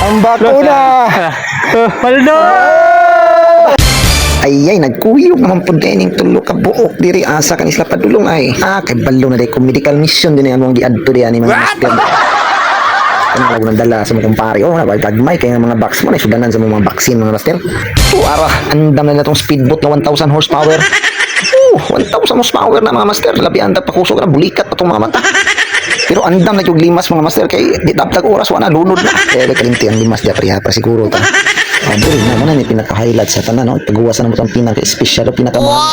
Ang bakuna. Paldo! Ay, nagkuyog naman po din yung tulo ka buok diri asa kan isla padulong ay. Kay balo na day ko medical mission din ang mga giadto diyan ni mga master. Kanala ko nang dala sa mga kumpare. Oh, nabay tagmay kay nga mga box mo na sudanan sa mga vaccine mga master. Ara, andam na tong speedboat na 1000 horsepower. 1,000 horsepower na mga master. Labi anda pa kusog na bulikat pa tong mga mata. Pero andam na yung limas mga master kay di dabtag oras wala lunod na. Kaya kalimti ang limas dia priya pa siguro ta. Dili na man ni pinaka-highlight sa tanan no. Pagawasan mo tong pinaka-special o pinaka-mahal.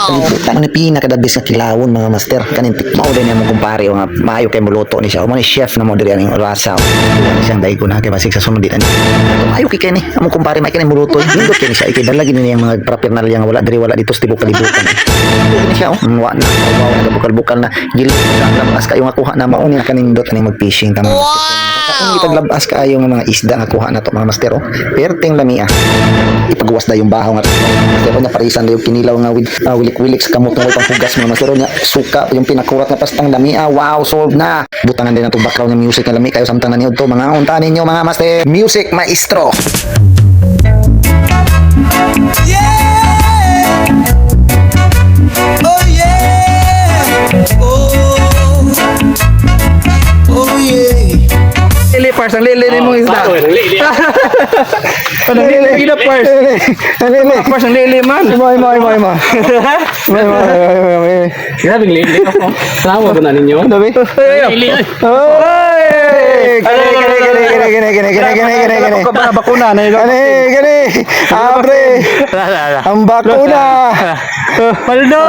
Kalibutan ni pinaka-the best nga kilawon mga master. Kanin mao din mo kumpare nga maayo kay muluto ni siya. O man ni chef na mo diri ang rasa. Siyang dai ko na kay basig sa sunod din. Maayo kay ni among kumpare may kay muluto. Nindot kay siya ikay dalagi ni yang mga paraphernalia nga wala dito sa tibok kalibutan. Ni siya wa na bukal-bukal na gilid labas kayo nga kuha na mao ni kanindot ani mag-fishing tama. Kung itaglabas kayo ng mga isda nga kuha na to mga master oh. Perting lamia. Ipagawas na yung bahaw nga. Pero nya parisan na yung kinilaw nga wilik-wilik sa kamot ng panghugas mga master nya suka yung pinakurat na pastang lamia. Wow, solve na. Butangan din natong background ng music nga lami kayo samtang naniod to mga unta ninyo mga master. Music maestro. Yeah. Oh yeah. Oh yeah. Lili pars, ang lili ni mong isda. Ang lili pars. Pars ang lili man. Imo. Grabing lili ako. Salamat ko na ninyo. Dabi. Lili. Oy! Gani. Bakuna na yun. Gani. Abre. Ang bakuna. Paldo!